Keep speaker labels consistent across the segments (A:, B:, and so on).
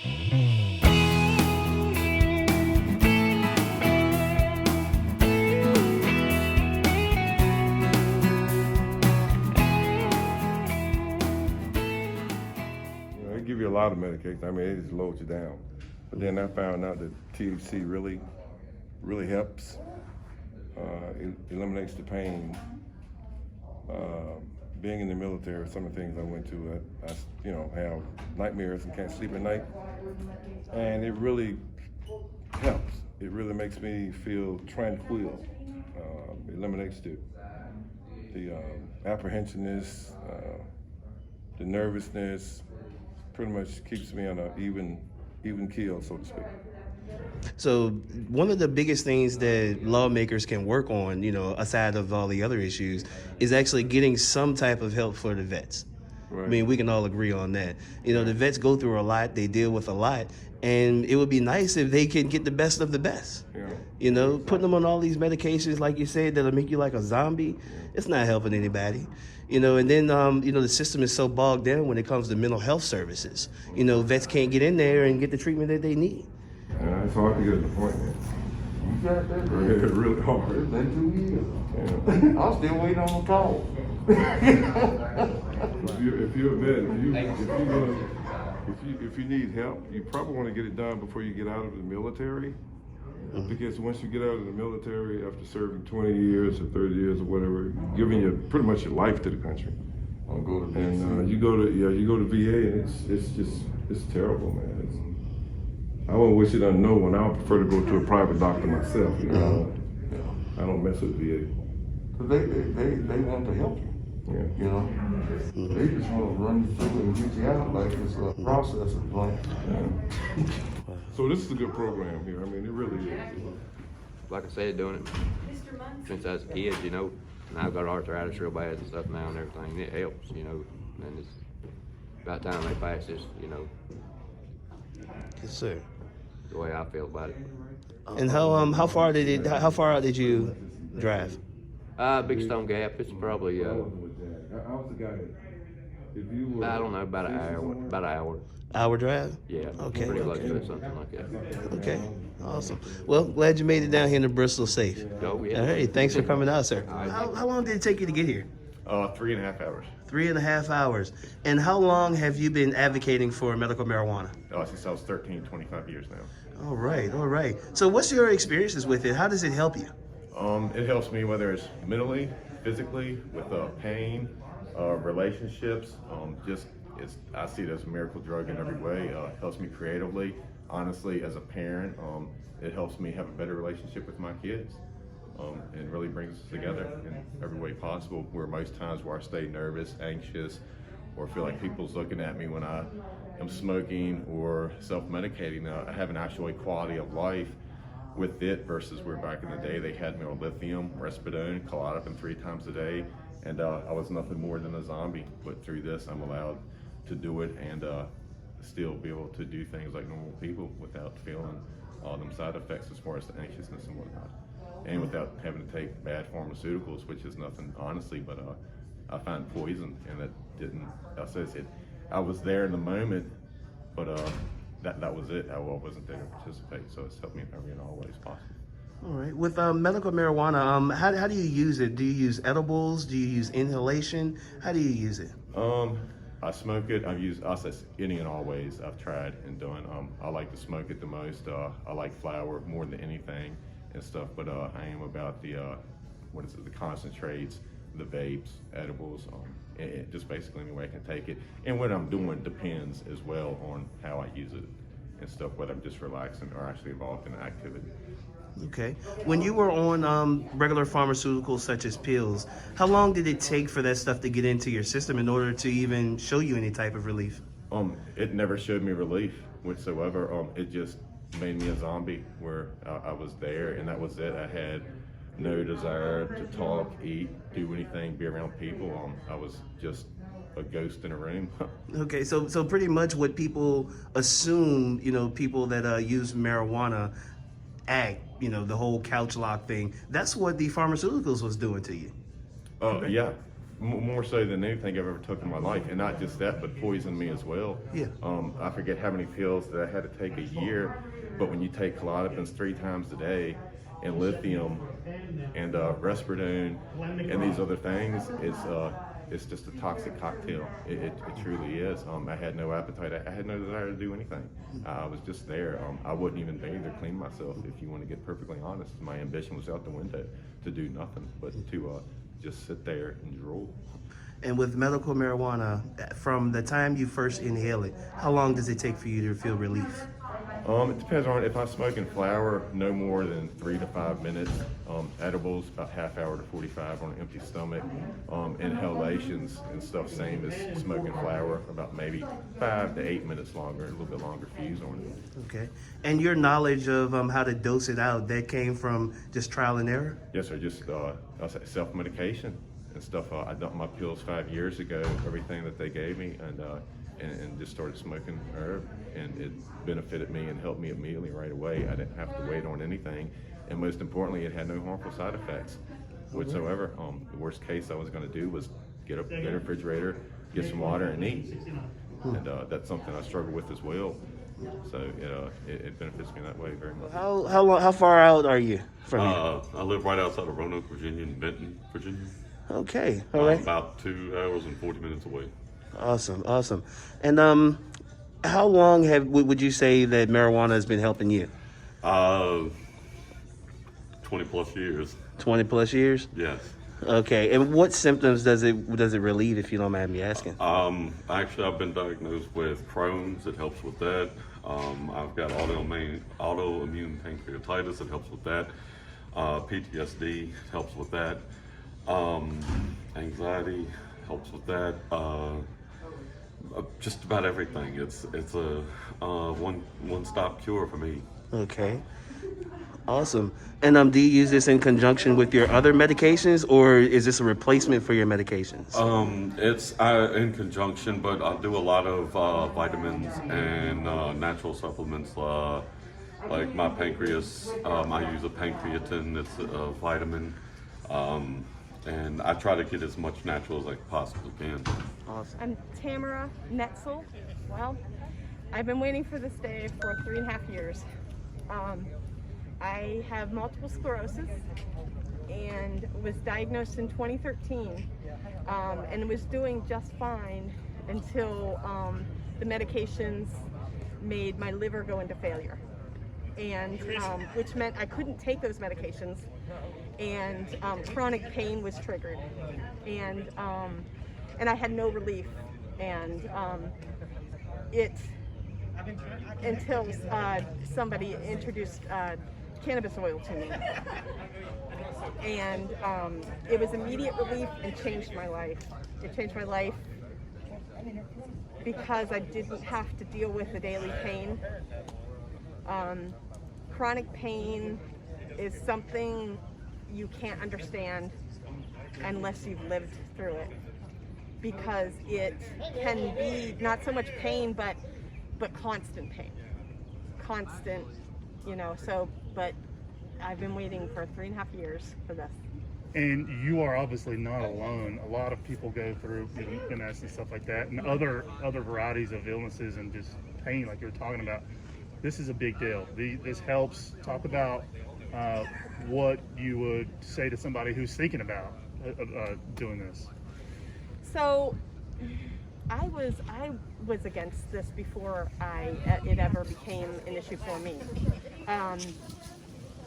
A: They give you a lot of medication. I mean, it just loads you down. But then I found out that THC really helps. It eliminates the pain. Being in the military, some of the things I went to, I have nightmares and can't sleep at night. And it really helps. It really makes me feel tranquil. It eliminates the apprehensionness, the nervousness. Pretty much keeps me on an even keel, so to speak.
B: So one of the biggest things that lawmakers can work on, aside of all the other issues, is actually getting some type of help for the vets.
A: Right.
B: I mean, we can all agree on that. The vets go through a lot, they deal with a lot, and it would be nice if they could get the best of the best.
A: Yeah.
B: Putting them on all these medications, like you said, that'll make you like a zombie, it's not helping anybody. And then, the system is so bogged down when it comes to mental health services. Vets can't get in there and get the treatment that they need.
A: It's hard to get an appointment.
C: You got that?
A: It's really hard.
C: It's been 2 years.
A: Yeah.
C: I'm still waiting on a call.
A: If you're a vet, if you need help, you probably want to get it done before you get out of the military. Because once you get out of the military after serving 20 years or 30 years or whatever, giving pretty much your life to the country.
C: I'll go to
A: And you go to VA and it's terrible, man. I wouldn't wish it unknown. I would prefer to go to a private doctor myself. I don't mess with VA.
C: Cause they want to help you.
A: Yeah.
C: They just want to run you through and get you out like it's a processing plant.
A: So this is a good program here. I mean, it really is.
D: Like I said, doing it since I was a kid, and I've got arthritis real bad and stuff now and everything. It helps, and it's about time they pass this,
B: Yes, sir.
D: the way I feel about it.
B: And how far out did you drive?
D: Big Stone Gap, it's probably,
A: I was the guy. If you were,
D: I don't know, about an hour.
B: Hour drive?
D: Yeah,
B: Okay.
D: pretty close to it, something like that.
B: Okay, awesome. Well, glad you made it down here to Bristol safe.
D: Oh, yeah.
B: All right, thanks for coming out, sir. How long did it take you to get here?
E: 3.5 hours.
B: 3.5 hours. And how long have you been advocating for medical marijuana?
E: Since I was 13, 25 years now.
B: All right. So what's your experiences with it? How does it help you?
E: It helps me whether it's mentally, physically, with pain, relationships. I see it as a miracle drug in every way. Helps me creatively. Honestly, as a parent, it helps me have a better relationship with my kids. And really brings us together in every way possible, where most times where I stay nervous, anxious, or feel like people's looking at me when I am smoking or self-medicating, I have an actual quality of life with it versus where back in the day they had me on lithium, risperidone, Klonopin 3 times a day, and I was nothing more than a zombie. But through this, I'm allowed to do it and still be able to do things like normal people without feeling all them side effects as far as the anxiousness and whatnot. And without having to take bad pharmaceuticals, which is nothing, honestly, but I find poison, and that didn't, I was there in the moment, but that was it. I wasn't there to participate, so it's helped me in all ways possible.
B: All right. With medical marijuana, how do you use it? Do you use edibles? Do you use inhalation? How do you use it?
E: I smoke it. I've used any and all ways I've tried and done. I like to smoke it the most. I like flower more than anything and stuff, but I am about the concentrates, the vapes, edibles, just basically any way I can take it. And what I'm doing depends as well on how I use it and stuff, whether I'm just relaxing or actually involved in an activity.
B: Okay. When you were on regular pharmaceuticals such as pills, how long did it take for that stuff to get into your system in order to even show you any type of relief?
E: It never showed me relief whatsoever. It just made me a zombie where I was there and that was it. I had no desire to talk, eat, do anything, be around people. I was just a ghost in a room.
B: Okay, so pretty much what people assume, people that use marijuana act, the whole couch lock thing, that's what the pharmaceuticals was doing to you.
E: Yeah. more so than anything I've ever took in my life, and not just that, but poisoned me as well.
B: Yeah.
E: I forget how many pills that I had to take a year, but when you take Klonopins 3 times a day, and lithium, and Risperidone, and these other things, it's just a toxic cocktail. It truly is. I had no appetite. I had no desire to do anything. I was just there. I wouldn't even bathe or clean myself, if you want to get perfectly honest. My ambition was out the window to do nothing but to just sit there and drool.
B: And with medical marijuana, from the time you first inhale it, how long does it take for you to feel relief?
E: It depends on if I'm smoking flower, no more than 3 to 5 minutes. Edibles, about half hour to 45 on an empty stomach. Inhalations and stuff, same as smoking flower, about maybe 5 to 8 minutes longer, a little bit longer fuse on it.
B: Okay. And your knowledge of how to dose it out, that came from just trial and error?
E: Yes, sir. Just I'll say self-medication and stuff. I dumped my pills 5 years ago, everything that they gave me, and just started smoking herb, and it benefited me and helped me immediately right away. I didn't have to wait on anything, and most importantly, it had no harmful side effects whatsoever. The worst case I was going to do was get a refrigerator, get some water, and eat, and that's something I struggle with as well. So it benefits me that way very much.
B: How far out are you from here?
F: I live right outside of Roanoke, Virginia, and Benton, Virginia.
B: Okay, all right.
F: About 2 hours and 40 minutes away.
B: Awesome. And how long would you say that marijuana has been helping you?
F: 20 plus years.
B: 20 plus years?
F: Yes.
B: Okay. And what symptoms does it relieve, if you don't mind me asking?
F: Actually, I've been diagnosed with Crohn's. It helps with that. I've got autoimmune pancreatitis. It helps with that. PTSD helps with that. Anxiety helps with that. Just about everything. It's a one-stop cure for me.
B: Okay. Awesome. And do you use this in conjunction with your other medications, or is this a replacement for your medications?
F: It's in conjunction, but I do a lot of vitamins and natural supplements. Like my pancreas, I use a pancreatin. It's a vitamin. And I try to get as much natural as I possibly can.
B: Awesome.
G: I'm Tamara Netzel. Well, I've been waiting for this day for 3.5 years. I have multiple sclerosis and was diagnosed in 2013 and was doing just fine until the medications made my liver go into failure, and which meant I couldn't take those medications, and chronic pain was triggered, and I had no relief, and until somebody introduced cannabis oil to me, and it was immediate relief and changed my life. It changed my life because I didn't have to deal with the daily pain. Chronic pain is something you can't understand unless you've lived through it, because it can be not so much pain, but constant pain, constant, but I've been waiting for 3.5 years for this.
H: And you are obviously not alone. A lot of people go through MS and stuff like that, and other varieties of illnesses and just pain, like you're talking about. This is a big deal. This helps. Talk about what you would say to somebody who's thinking about doing this.
G: So I was against this before it ever became an issue for me.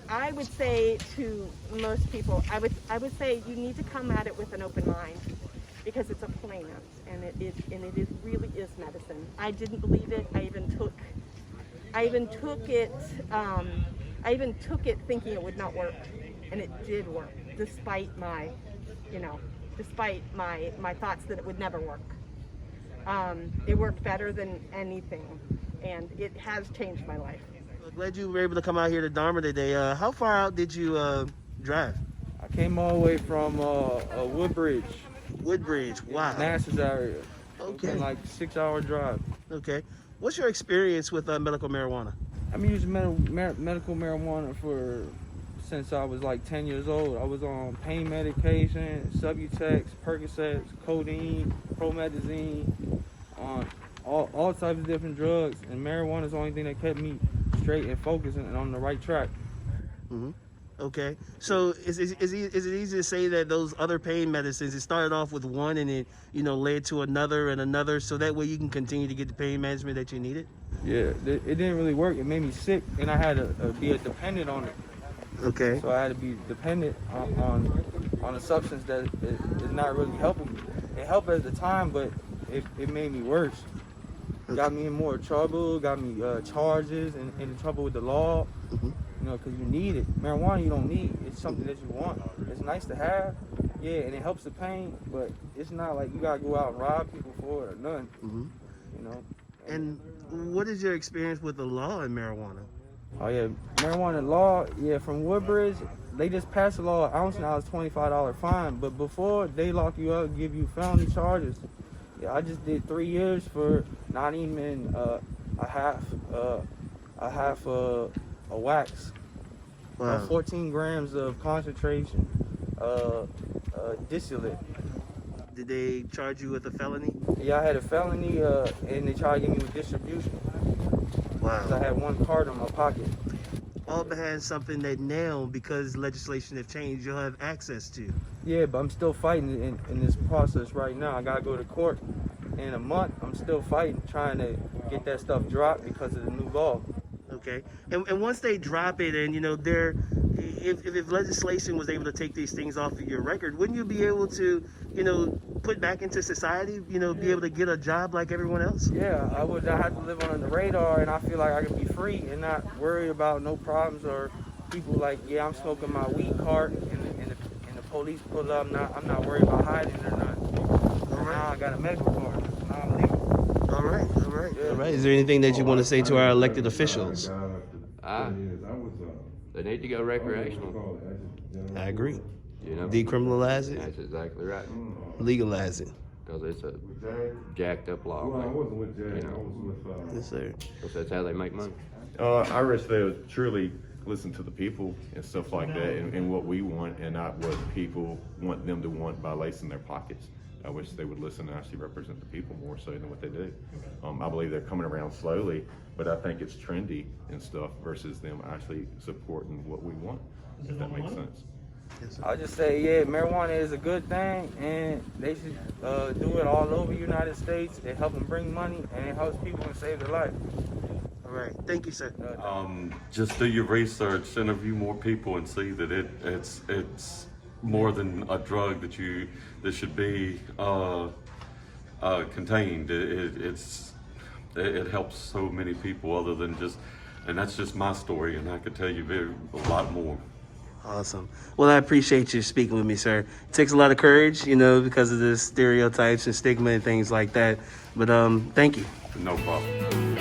G: I would say to most people, I would say you need to come at it with an open mind, because it's a plant, and it really is medicine. I didn't believe it. I even took it thinking it would not work, and it did work, despite my thoughts that it would never work. It worked better than anything, and it has changed my life.
B: Glad you were able to come out here to Dharma today. How far out did you drive?
I: I came all the way from Woodbridge,
B: Woodbridge. Wow.
I: Manassas area.
B: Okay.
I: It's been like a 6-hour drive.
B: Okay. What's your experience with medical marijuana?
I: I've been using medical marijuana for since I was like 10 years old. I was on pain medication, Subutex, Percocets, codeine, promethazine, on all types of different drugs, and marijuana is the only thing that kept me straight and focused and on the right track.
B: Okay, so is it easy to say that those other pain medicines, it started off with one and it, you know, led to another and another, so that way you can continue to get the pain management that you needed?
I: Yeah, it didn't really work. It made me sick, and I had to be a dependent on it.
B: Okay.
I: So I had to be dependent on a substance that is not really helping me. It helped at the time, but it made me worse. Got me in more trouble, got me charges and in trouble with the law. You know, because you need it. Marijuana you don't need. It's something that you want. It's nice to have, yeah, and it helps the pain, but it's not like you gotta go out and rob people for it or nothing. You know.
B: And what is your experience with the law in marijuana?
I: Oh yeah, marijuana law, yeah, from Woodbridge, they just passed a law, an ounce now is $25 fine, but before they lock you up, give you felony charges. Yeah, I just did 3 years for not even a half a wax,
B: Wow.
I: 14 grams of concentration, distillate.
B: Did they charge you with a felony?
I: Yeah, I had a felony, and they tried to get me with distribution.
B: Wow.
I: 'Cause I had one card in my pocket.
B: Auburn has something that now, because legislation have changed, you'll have access to.
I: Yeah, but I'm still fighting in this process right now. I gotta go to court in a month. I'm still fighting, trying to get that stuff dropped because of the new law.
B: Okay, and once they drop it, and you know, if legislation was able to take these things off of your record, wouldn't you be able to, you know, put back into society, you know, be able to get a job like everyone else?
I: Yeah, I would not have to live on the radar, and I feel like I could be free and not worry about no problems or people like, yeah, I'm smoking my weed cart and the police pull up. I'm not worried about hiding or nothing. Now I got a medical card. Now I'm legal.
B: All right. All right. Is there anything that you want to say to our elected officials?
D: They need to go recreational.
B: I agree.
D: You know,
B: Decriminalize it,
D: that's exactly right.
B: legalize it.
D: Because it's a jacked up law.
A: Well, I
D: man.
A: wasn't with Jay,
D: You
A: I
D: know.
A: was with,
B: Yes, sir.
D: 'Cause that's how they make money.
E: I wish they would truly listen to the people and stuff like that, and what we want, and not what people want them to want by lacing their pockets. I wish they would listen and actually represent the people more so than what they do. I believe they're coming around slowly, but I think it's trendy and stuff versus them actually supporting what we want, if that makes sense.
I: I'll just say, yeah, marijuana is a good thing, and they should do it all over the United States. It helps them bring money, and it helps people and save their life.
B: All right. Thank you, sir.
F: Just do your research, interview more people, and see that it's more than a drug that should be contained. It helps so many people other than just, and that's just my story, and I could tell you a lot more.
B: Awesome. Well, I appreciate you speaking with me, sir. It takes a lot of courage, you know, because of the stereotypes and stigma and things like that. But thank you.
F: No problem.